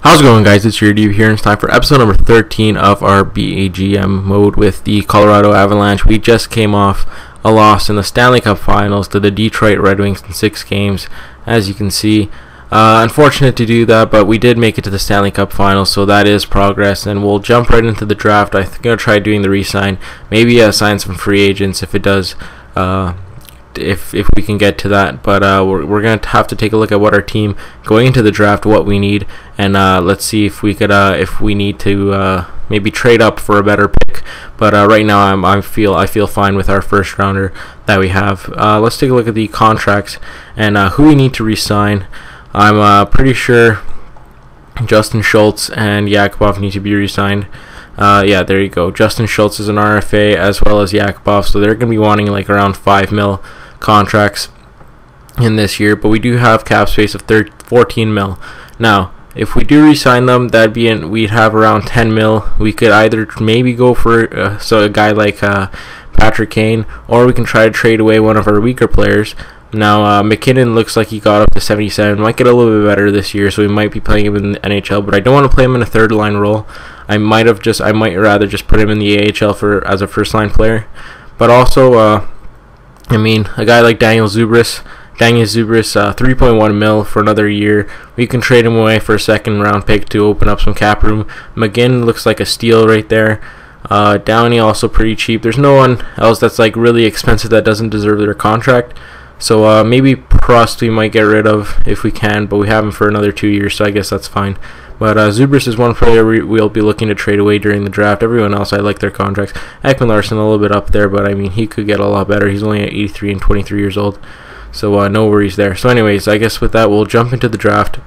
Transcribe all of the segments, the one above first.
How's it going, guys? It's your Dude here, and it's time for episode number 13 of our BAGM mode with the Colorado Avalanche. We just came off a loss in the Stanley Cup Finals to the Detroit Red Wings in 6 games, as you can see. Unfortunate to do that, but we did make it to the Stanley Cup Finals, so that is progress, and we'll jump right into the draft. I'm going to try doing the re-sign, maybe sign some free agents if it does, if we can get to that, but we're going to have to take a look at what our team going into the draft, what we need, and let's see if we could if we need to maybe trade up for a better pick. But right now I feel fine with our first rounder that we have. Let's take a look at the contracts and who we need to re-sign. I'm pretty sure Justin Schultz and Yakupov need to be re-signed. Yeah, there you go. Justin Schultz is an RFA as well as Yakupov, so they're going to be wanting like around $5 million contracts in this year, but we do have cap space of $14 million. Now, if we do re-sign them, that'd be we'd have around $10 million. We could either maybe go for a guy like Patrick Kane, or we can try to trade away one of our weaker players. Now, McKinnon looks like he got up to 77. Might get a little bit better this year, so we might be playing him in the NHL, but I don't want to play him in a third line role. I might rather just put him in the AHL as a first line player. But also, I mean, a guy like Daniel Zubris, $3.1 million for another year. We can trade him away for a second round pick to open up some cap room. McGinn looks like a steal right there. Downey also pretty cheap. There's no one else that's like really expensive that doesn't deserve their contract. So maybe Prost we might get rid of if we can, but we have him for another 2 years, so I guess that's fine. But Zubris is one player we'll be looking to trade away during the draft. Everyone else, I like their contracts. Ekman Larson a little bit up there, but I mean, he could get a lot better. He's only at 83 and 23 years old, so no worries there. So anyways, I guess with that, we'll jump into the draft,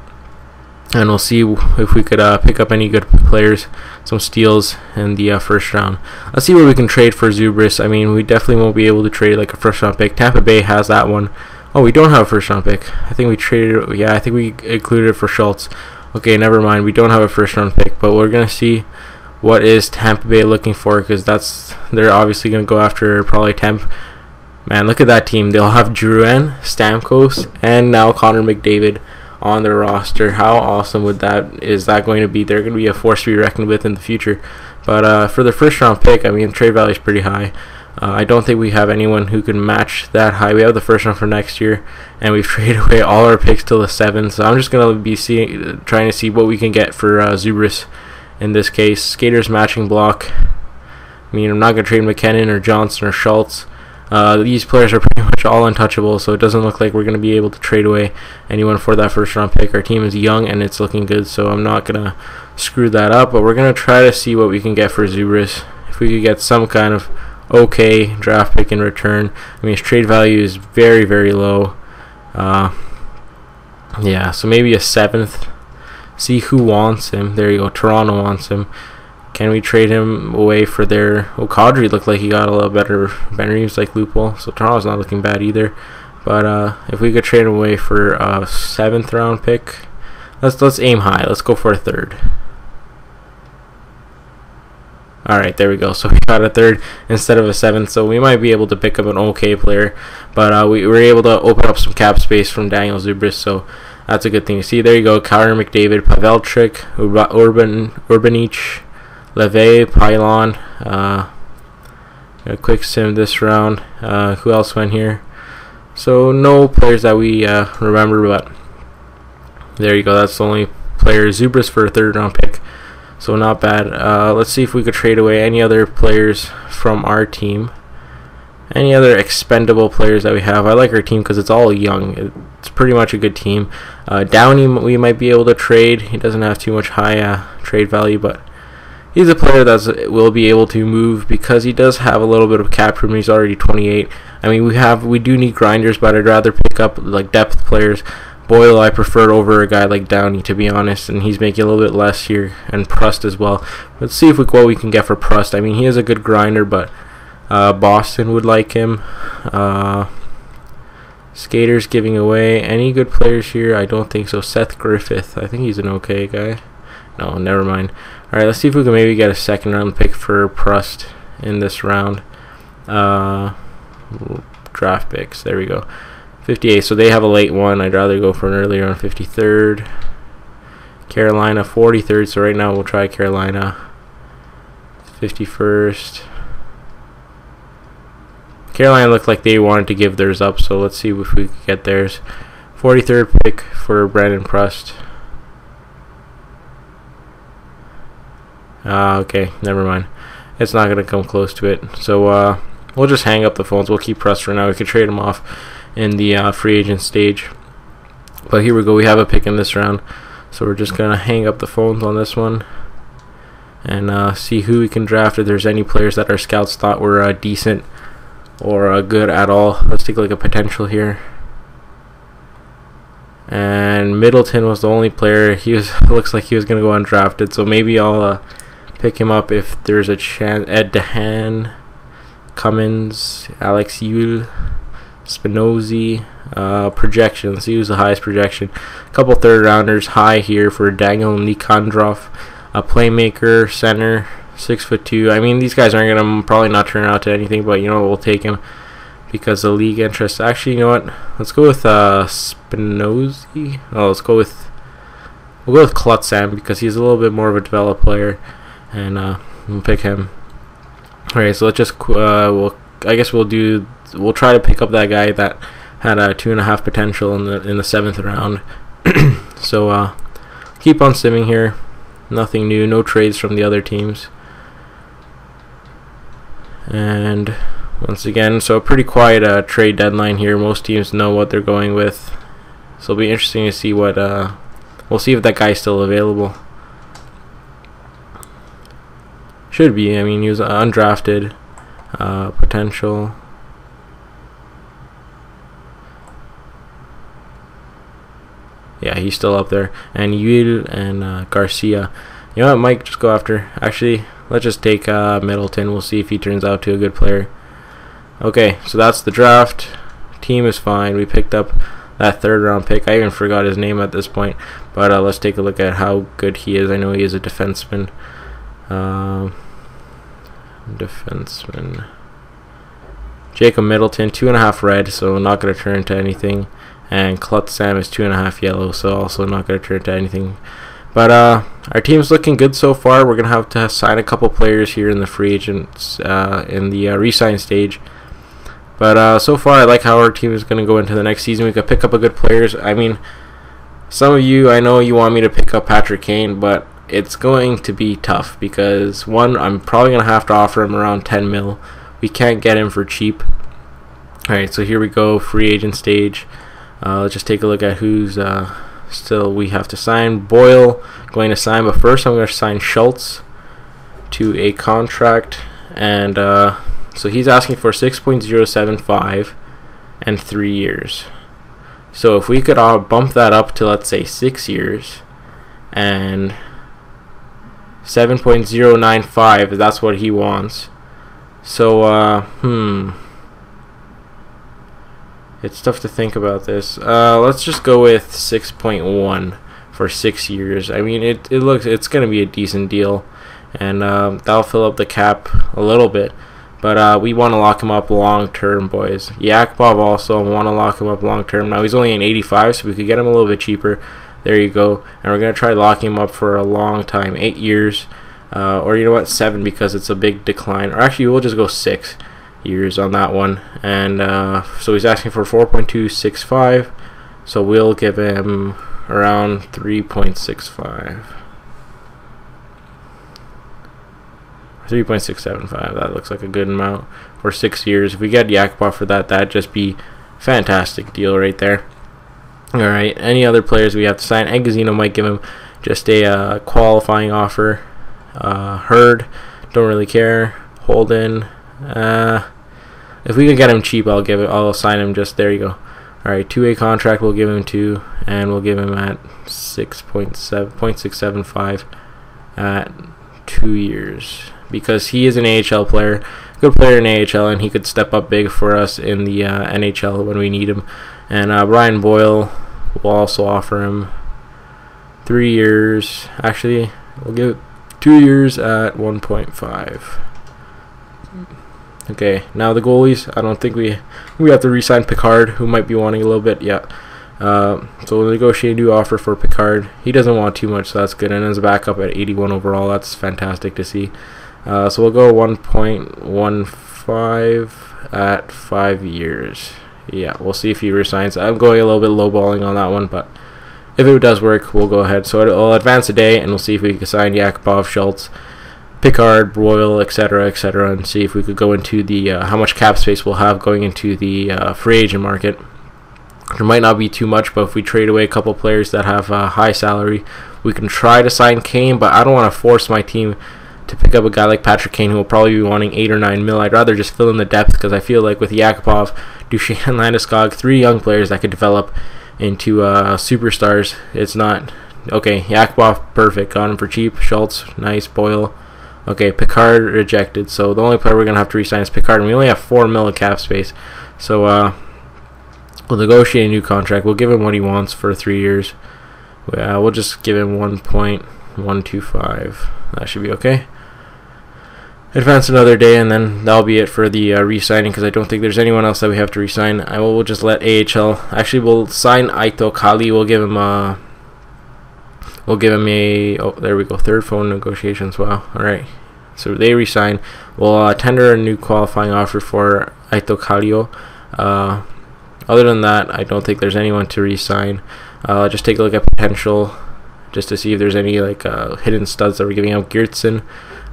and we'll see if we could pick up any good players, some steals in the first round. Let's see what we can trade for Zubris. I mean, we definitely won't be able to trade like a first round pick. Tampa Bay has that one. Oh, we don't have a first round pick. I think we traded it. Yeah, I think we included it for Schultz. Okay, never mind. We don't have a first round pick, but we're gonna see what is Tampa Bay looking for, because they're obviously gonna go after probably temp. Man, look at that team. They'll have Drouin, Stamkos, and now Connor McDavid on their roster. How awesome is that going to be? They're going to be a force to be reckoned with in the future. But for the first round pick, I mean, trade value is pretty high. I don't think we have anyone who can match that high. We have the first round for next year, and we've traded away all our picks till the 7th. So I'm just going to be trying to see what we can get for Zubris in this case. Skaters matching block. I mean, I'm not going to trade McKinnon or Johnson or Schultz. These players are pretty much all untouchable, so it doesn't look like we're going to be able to trade away anyone for that first round pick. Our team is young and it's looking good, so I'm not going to screw that up, but we're going to try to see what we can get for Zubris. If we could get some kind of okay draft pick in return. I mean, his trade value is very, very low. Yeah, so maybe a 7th. See who wants him. There you go. Toronto wants him. Can we trade him away for their... Oh, Kadri looked like he got a little better. Ben Reeves like loophole, so Toronto's not looking bad either. But if we could trade him away for a 7th round pick, let's aim high. Let's go for a 3rd. Alright, there we go. So we got a 3rd instead of a 7th, so we might be able to pick up an okay player. But we were able to open up some cap space from Daniel Zubris, so that's a good thing. See, there you go. Connor McDavid, Pavelchik, Urbanich, Leve, Pylon. A quick sim this round. Who else went here? So no players that we remember, but there you go. That's the only player. Zubris for a 3rd round pick, so not bad. Let's see if we could trade away any other players from our team. Any other expendable players that we have. I like our team because it's all young. It's pretty much a good team. Downey we might be able to trade. He doesn't have too much high trade value, but he's a player that will be able to move because he does have a little bit of cap room. He's already 28. I mean, we do need grinders, but I'd rather pick up like depth players. Boyle I prefer over a guy like Downey, to be honest, and he's making a little bit less here, and Prost as well. Let's see what we can get for Prost. I mean, he is a good grinder, but Boston would like him. Skaters giving away any good players here? I don't think so. Seth Griffith, I think he's an okay guy. No, never mind. Alright, let's see if we can maybe get a 2nd round pick for Prost in this round. Draft picks, there we go. 58, so they have a late one. I'd rather go for an earlier on 53rd. Carolina 43rd, so right now we'll try Carolina. 51st. Carolina looked like they wanted to give theirs up, so let's see if we can get theirs. 43rd pick for Brandon Prust. Okay, never mind. It's not going to come close to it. So we'll just hang up the phones. We'll keep Prust for now. We could trade him off in the free agent stage. But here we go. We have a pick in this round. So we're just going to hang up the phones on this one. And see who we can draft, if there's any players that our scouts thought were decent or good at all. Let's take a look at potential here. And Middleton was the only player. He was looks like he was going to go undrafted, so maybe I'll pick him up if there's a chance. Ed DeHaan, Cummins, Alex Yule, Spinozzi. Projections. He was the highest projection. A couple third rounders high here for Daniel Nikandrov, a playmaker, center, 6'2". I mean, these guys aren't gonna probably not turn out to anything, but you know what, we'll take him because the league interest. Actually, you know what? Let's go with Spinozzi. Oh, we'll go with Klutzam because he's a little bit more of a developed player, and we'll pick him. All right, so let's just I guess we'll try to pick up that guy that had a 2.5 potential in the 7th round. So keep on simming here. Nothing new, no trades from the other teams. And once again, so a pretty quiet trade deadline here. Most teams know what they're going with, so it'll be interesting to see what we'll see if that guy's still available. Should be. I mean, he was undrafted, potential. Yeah, he's still up there. And Yule and Garcia. You know what, Mike, just go after. Actually, let's just take Middleton. We'll see if he turns out to a good player. Okay, so that's the draft. Team is fine. We picked up that 3rd round pick. I even forgot his name at this point. But let's take a look at how good he is. I know he is a defenseman. Defenseman. Jacob Middleton, 2.5 red, so not going to turn into anything. And Klutzam is 2.5 yellow, so also not going to turn to anything. But our team's looking good so far. We're going to have to sign a couple players here in the free agents in the re-sign stage. But so far, I like how our team is going to go into the next season. We could pick up a good players. I mean, some of you, I know you want me to pick up Patrick Kane, but it's going to be tough because, one, I'm probably going to have to offer him around 10 mil. We can't get him for cheap. Alright, so here we go, free agent stage. Let's just take a look at who's still we have to sign. Boyle going to sign, but first I'm going to sign Schultz to a contract, and so he's asking for 6.075 and 3 years. So if we could bump that up to, let's say, 6 years and 7.095, that's what he wants. So it's tough to think about this. Let's just go with 6.1 for 6 years. I mean, it's going to be a decent deal, and that'll fill up the cap a little bit. But we want to lock him up long term, boys. Yakupov also want to lock him up long term. Now he's only an 85, so we could get him a little bit cheaper. There you go. And we're going to try locking him up for a long time, 8 years, or you know what, 7, because it's a big decline. Or actually, we'll just go 6 years on that one. And so he's asking for 4.265, so we'll give him around 3.65. 3.675. That looks like a good amount for 6 years. If we get Yakupov for that, that'd just be fantastic deal right there. Alright, any other players we have to sign? Egazino might give him just a qualifying offer. Hurd, don't really care. Holden, if we can get him cheap, I'll sign him. Just there you go. Alright, 2A contract we'll give him to, and we'll give him at 6.75 at 2 years, because he is an AHL player, good player in AHL, and he could step up big for us in the NHL when we need him. And Brian Boyle will also offer him 3 years. Actually, we'll give it 2 years at 1.5. Okay, now the goalies. I don't think we have to re-sign Picard, who might be wanting a little bit. Yeah, So we'll negotiate a new offer for Picard. He doesn't want too much, so that's good. And as a backup at 81 overall, that's fantastic to see. So we'll go 1.15 at 5 years. Yeah, we'll see if he resigns. I'm going a little bit lowballing on that one, but if it does work, we'll go ahead. So it'll advance a day, and we'll see if we can sign Yakupov, Schultz, Picard, Broyle, etc., etc., and see if we could go into the how much cap space we'll have going into the free agent market. There might not be too much, but if we trade away a couple players that have a high salary, we can try to sign Kane, but I don't want to force my team to pick up a guy like Patrick Kane who will probably be wanting 8 or 9 mil. I'd rather just fill in the depth, because I feel like with Yakupov, Duchesne, and Landeskog, 3 young players that could develop into superstars. It's not okay. Yakupov, perfect, got him for cheap. Schultz, nice. Boyle, okay. Picard, rejected. So the only player we're gonna have to re-sign is Picard, and we only have 4 mil of cap space. So we'll negotiate a new contract. We'll give him what he wants for 3 years. We'll just give him 1.125. That should be okay. Advance another day, and then that'll be it for the re-signing, because I don't think there's anyone else that we have to re-sign. We'll just let AHL. Actually, we'll sign Aito Kali. We'll give him a. Oh, there we go. 3rd phone negotiations. Wow. All right. So they re-sign. We'll tender a new qualifying offer for Aito Kalio. Other than that, I don't think there's anyone to re-sign. Just take a look at potential, just to see if there's any like hidden studs that we're giving out. Geertsen.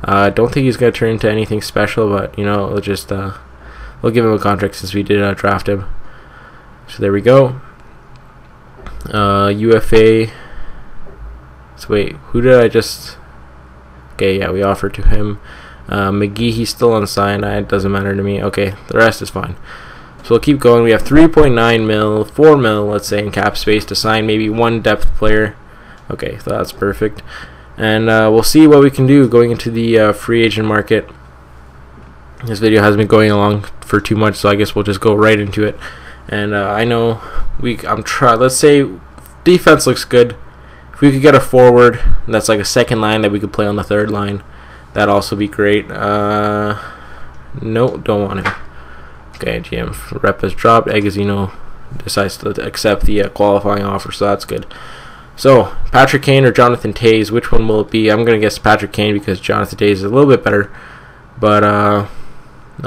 I don't think he's going to turn into anything special, but you know, we'll just we'll give him a contract since we did draft him. So there we go. UFA. So wait, who did I just? Okay, yeah, we offered to him. McGee, he's still unsigned. It doesn't matter to me. Okay, the rest is fine. So we'll keep going. We have 3.9 mil, 4 mil, let's say, in cap space to sign maybe 1 depth player. Okay, so that's perfect. And we'll see what we can do going into the free agent market. This video has been going along for too much, so I guess we'll just go right into it. And I know let's say defense looks good. If we could get a forward that's like a second line that we could play on the 3rd line, that'd also be great. No, don't want him. Okay, GM rep has dropped. Egazino decides to accept the qualifying offer, so that's good. So, Patrick Kane or Jonathan Toews, which one will it be? I'm going to guess Patrick Kane because Jonathan Toews is a little bit better. But,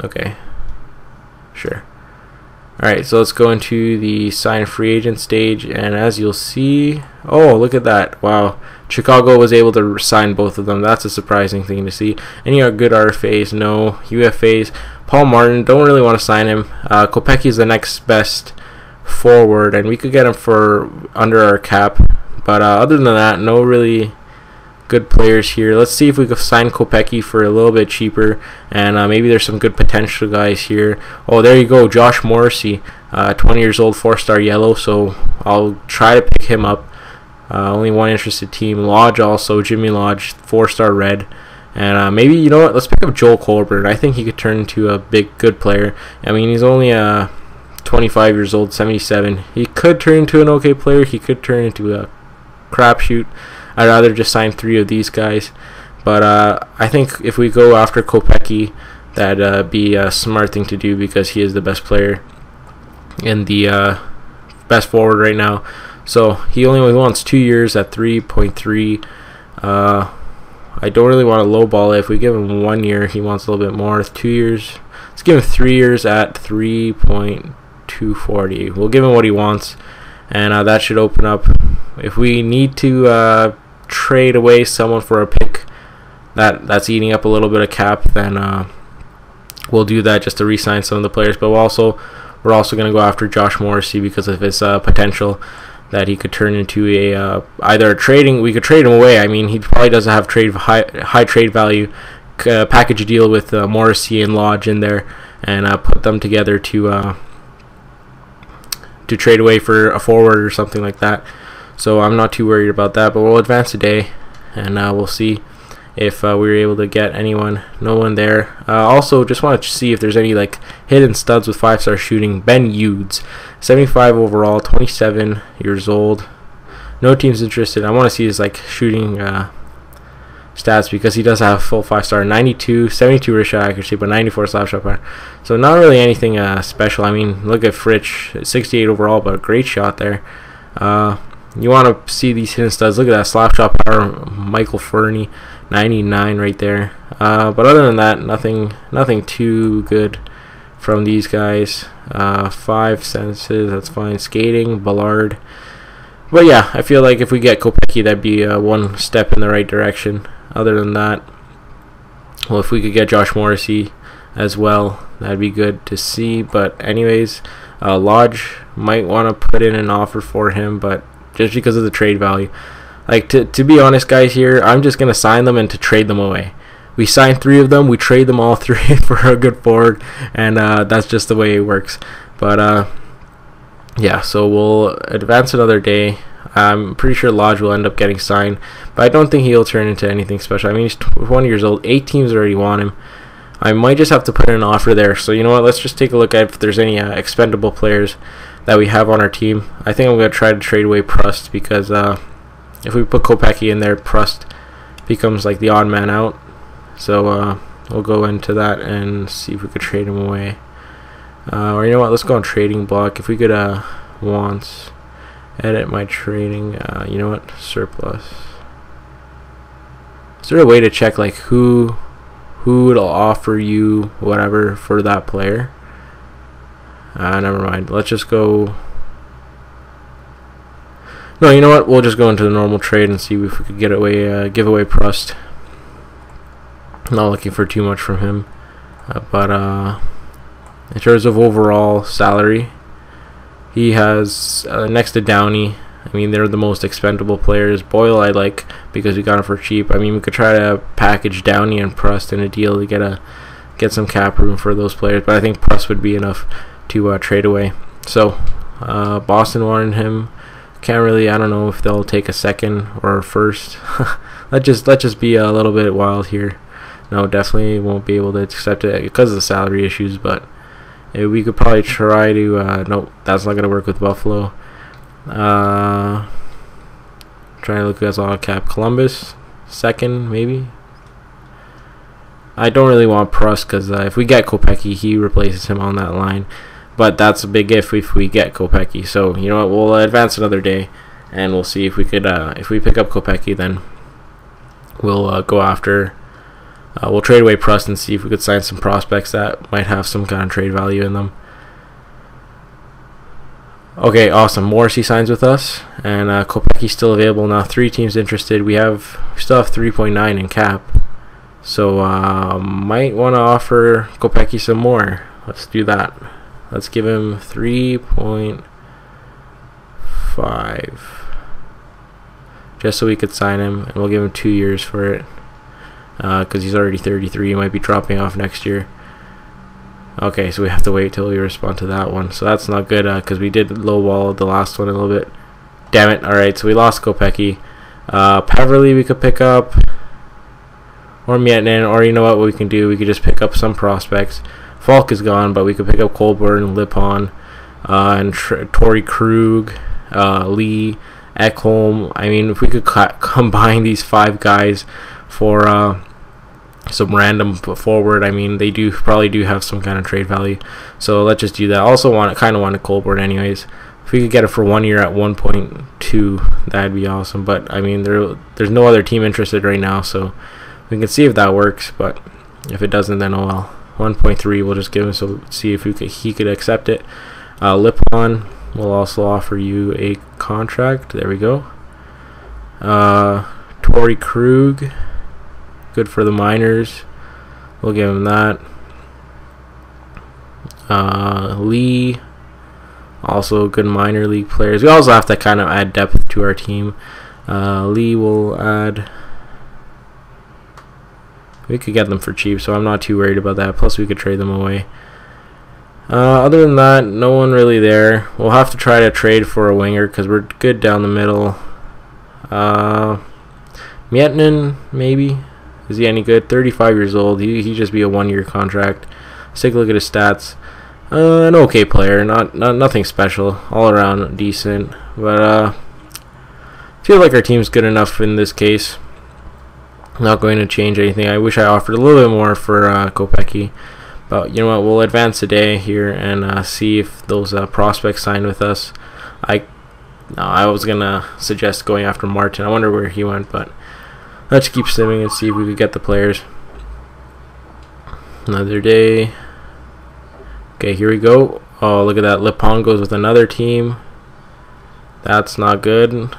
okay. Sure. Alright, so let's go into the sign free agent stage. And as you'll see... Oh, look at that. Wow. Chicago was able to sign both of them. That's a surprising thing to see. Any good RFAs? No. UFAs. Paul Martin, don't really want to sign him. Kopecky is the next best forward, and we could get him for under our cap. But other than that, no really good players here. Let's see if we could sign Kopecky for a little bit cheaper, and maybe there's some good potential guys here. Oh, there you go, Josh Morrissey, 20 years old, 4-star yellow, so I'll try to pick him up. Only one interested team. Lodge also, Jimmy Lodge, 4-star red. And maybe, you know what, let's pick up Joel Colbert. I think he could turn into a good player. I mean, he's only 25 years old, 77. He could turn into an okay player. He could turn into a crapshoot. I'd rather just sign 3 of these guys. But I think if we go after Kopecky, that'd be a smart thing to do because he is the best player and the best forward right now. So he only wants 2 years at 3.3. I don't really want to lowball it. If we give him 1 year, he wants a little bit more. 2 years. Let's give him 3 years at 3.240. We'll give him what he wants, and that should open up. If we need to trade away someone for a pick that's eating up a little bit of cap, then we'll do that just to re-sign some of the players. But we're also going to go after Josh Morrissey because of his potential that he could turn into a either trading. We could trade him away. I mean, he probably doesn't have high trade value. Package a deal with Morrissey and Lodge in there, and put them together to trade away for a forward or something like that. So I'm not too worried about that. But we'll advance a day, and we'll see if we were able to get anyone. No one there. Also, just want to see if there's any like hidden studs with 5-star shooting. Ben Udes, 75 overall, 27 years old. No team's interested. I want to see his like shooting stats because he does have full 5-star. 92, 72 wrist shot accuracy, but 94 slap shot power. So not really anything special. I mean, look at Fritsch, 68 overall, but a great shot there. You want to see these hidden studs. Look at that slap shot power, Michael Fernie, 99 right there. But other than that, nothing too good from these guys. 5 senses, that's fine. Skating, Ballard. But yeah, I feel like if we get Kopecky, that'd be one step in the right direction. Other than that, well, if we could get Josh Morrissey as well, that'd be good to see. But anyways, Lodge might want to put in an offer for him, but just because of the trade value. Like, to be honest, guys, here, I'm just going to sign them and to trade them away. We sign 3 of them, we trade them all 3 for a good forward, and that's just the way it works. But yeah, so we'll advance another day. I'm pretty sure Lodge will end up getting signed, but I don't think he'll turn into anything special. I mean, he's 20 years old. 8 teams already want him. I might just have to put in an offer there. So you know what? Let's just take a look at if there's any expendable players that we have on our team. I think I'm going to try to trade away Prust, because if we put Kopecky in there, Prust becomes like the odd man out. So we'll go into that and see if we could trade him away. Or you know what? Let's go on trading block. If we could wants, edit my trading. You know what? Surplus. Is there a way to check like who would offer you whatever for that player? Never mind. Let's just go. No, you know what? We'll just go into the normal trade and see if we could get away, give away Prust. Not looking for too much from him, but in terms of overall salary, he has next to Downey. I mean, they're the most expendable players. Boyle I like because we got him for cheap. I mean, we could try to package Downey and Prust in a deal to get some cap room for those players, but I think Prust would be enough to trade away. So Boston wanted him. Can't really. I don't know if they'll take a second or a first. let's just be a little bit wild here. No, definitely won't be able to accept it because of the salary issues, but we could probably try to. Nope, that's not going to work with Buffalo. Trying to look at all cap. Columbus, second maybe. I don't really want Prust because if we get Kopecky, he replaces him on that line. But that's a big if we get Kopecky. So you know what? We'll advance another day, and we'll see if we could. If we pick up Kopecky, then we'll go after. We'll trade away Prust and see if we could sign some prospects that might have some kind of trade value in them. Okay, awesome. Morrissey signs with us, and Kopecky's still available now. 3 teams interested. We still have 3.9 in cap, so might want to offer Kopecky some more. Let's do that. Let's give him 3.5, just so we could sign him, and we'll give him 2 years for it. Because he's already 33, he might be dropping off next year. Okay, so we have to wait till we respond to that one. So that's not good, because we did lowball the last one a little bit. Damn it. Alright, so we lost Kopecky. Peverly we could pick up, or Mietnin, or you know what we can do? We could just pick up some prospects. Falk is gone, but we could pick up Colburn, Lippon, and Torrey Krug, Lee, Ekholm. I mean, if we could combine these 5 guys for some random forward, I mean, they probably do have some kind of trade value. So let's just do that. Also kind of wanted Colburn anyways. If we could get it for 1 year at 1.2, that'd be awesome. But I mean, there's no other team interested right now, so we can see if that works. But if it doesn't, then oh well. 1.3 we'll just give him, so see if he could accept it. Lippon will also offer you a contract. There we go. Torrey Krug, good for the minors. We'll give him that. Lee, also good minor league players. We also have to kind of add depth to our team. Lee will add. We could get them for cheap, so I'm not too worried about that. Plus, we could trade them away. Other than that, no one really there. We'll have to try to trade for a winger because we're good down the middle. Mietnin, maybe. Is he any good? 35 years old. He'd just be a 1 year contract. Let's take a look at his stats. An okay player, nothing special. All around decent, but I feel like our team's good enough in this case. Not going to change anything. I wish I offered a little bit more for Kopecky, but you know what? We'll advance today here and see if those prospects sign with us. I No, I was gonna suggest going after Martin. I wonder where he went, but let's keep simming and see if we could get the players. Another day. Okay, here we go. Oh, look at that. Lipon goes with another team. That's not good.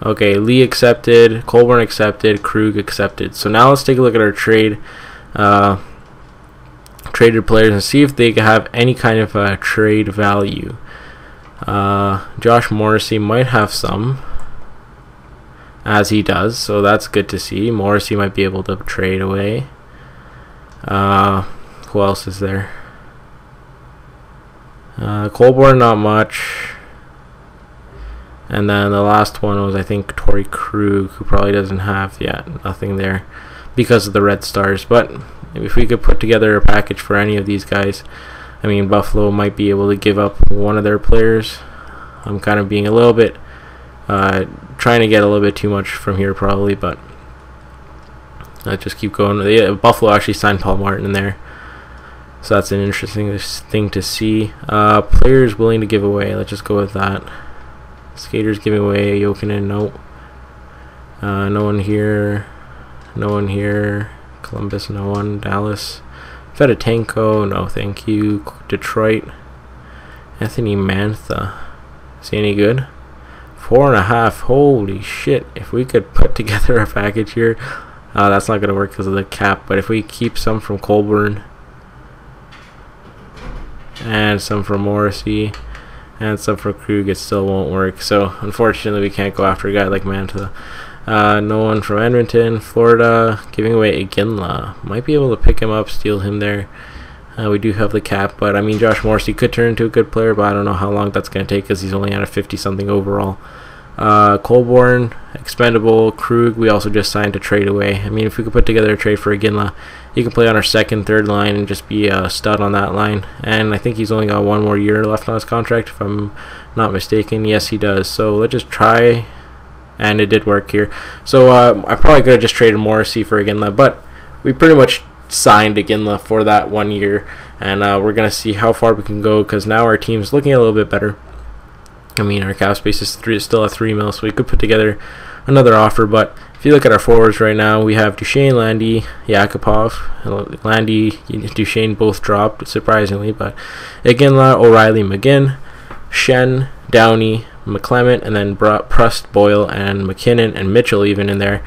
Okay, Lee accepted, Colburn accepted, Krug accepted. So now let's take a look at our traded players and see if they have any kind of trade value. Josh Morrissey might have some, as he does, so that's good to see. Morrissey might be able to trade away. Who else is there? Colborne, not much. And then the last one was, I think, Torrey Krug, who probably doesn't have nothing there because of the Red Stars. But if we could put together a package for any of these guys, I mean, Buffalo might be able to give up one of their players. I'm kind of being a little bit, trying to get a little bit too much from here probably, but let's just keep going. Buffalo actually signed Paul Martin in there, so that's an interesting thing to see. Players willing to give away, let's just go with that. Skaters giving away, Jokinen, no. No one here. No one here. Columbus, no one. Dallas. Fedotenko, no thank you. Detroit. Anthony Mantha. Is he any good? 4.5. Holy shit. If we could put together a package here. That's not going to work because of the cap. But if we keep some from Colburn. And some from Morrissey. And some for Krug, it still won't work. So unfortunately we can't go after a guy like Mantha. No one from Edmonton. Florida giving away Iginla. Might be able to pick him up, steal him there. We do have the cap, but I mean Josh Morrissey could turn into a good player, but I don't know how long that's going to take because he's only at a 50 something overall. Colborne, expendable. Krug, we also just signed to trade away. I mean, if we could put together a trade for Iginla, he can play on our second, third line and just be a stud on that line. And I think he's only got 1 more year left on his contract, if I'm not mistaken. Yes, he does. So let's just try, and it did work here. So I probably could have just traded Morrissey for Iginla, but we pretty much signed Iginla for that 1 year, and we're going to see how far we can go because now our team's looking a little bit better. I mean, our cap space is still at 3 mil, so we could put together another offer. But if you look at our forwards right now, we have Duchesne, Landy, Yakupov. Landy, Duchesne both dropped, surprisingly. But Iginla, O'Reilly, McGinn, Shen, Downey, McClement, and then Prust, Boyle, and McKinnon, and Mitchell even in there.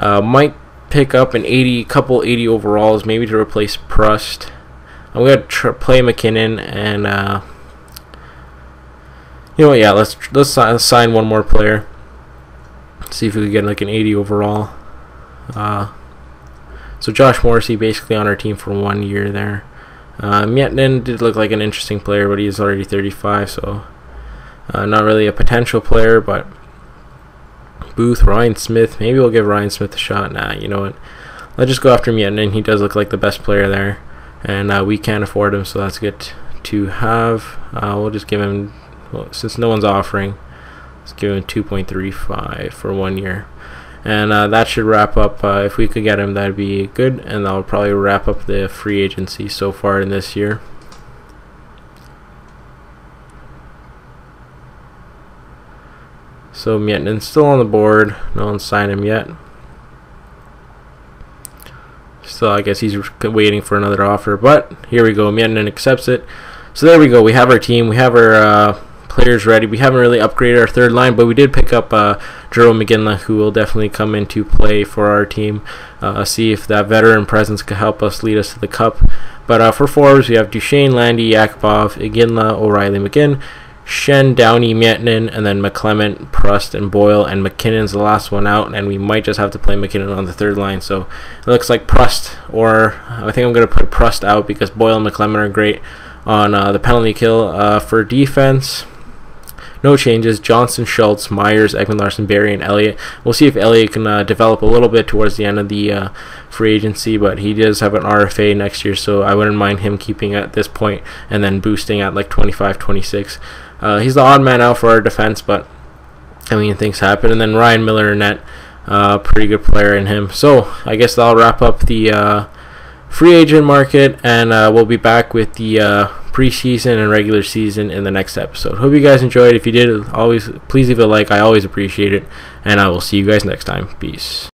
Might pick up an 80 overalls, maybe to replace Prust. I'm going to play McKinnon and... you know what, yeah, let's sign one more player. See if we could get like an 80 overall. So Josh Morrissey basically on our team for 1 year there. Miettinen did look like an interesting player, but he's already 35, so not really a potential player. But Booth, Ryan Smith, maybe we'll give Ryan Smith a shot. Nah, you know what? Let's just go after Miettinen. He does look like the best player there, and we can't afford him, so that's good to have. We'll just give him. Well, since no one's offering, let's give him 2.35 for 1 year. And that should wrap up. If we could get him, that'd be good. And that will probably wrap up the free agency so far in this year. So Mietinen's still on the board. No one's signed him yet. So I guess he's waiting for another offer. But here we go. Miettinen accepts it. So there we go. We have our team. We have our... players ready. We haven't really upgraded our third line, but we did pick up Jerome Iginla, who will definitely come into play for our team. See if that veteran presence could help us lead us to the cup. But for forwards, we have Duchesne, Landy, Yakupov, Iginla, O'Reilly, McGinn, Shen, Downey, Miettinen, and then McClement, Prust, and Boyle, and McKinnon's the last one out, and we might just have to play McKinnon on the third line. So it looks like Prust, or I think I'm going to put Prust out because Boyle and McClement are great on the penalty kill. For defense, no changes. Johnson, Schultz, Myers, Ekman Larson, Barry, and Elliott. We'll see if Elliott can develop a little bit towards the end of the free agency, but he does have an RFA next year, so I wouldn't mind him keeping at this point and then boosting at like 25, 26. He's the odd man out for our defense, but I mean, things happen. And then Ryan Miller in net, pretty good player in him. So I guess that'll wrap up the free agent market, and we'll be back with the preseason and regular season in the next episode. Hope you guys enjoyed. If you did, always please leave a like. I always appreciate it, and I will see you guys next time. Peace.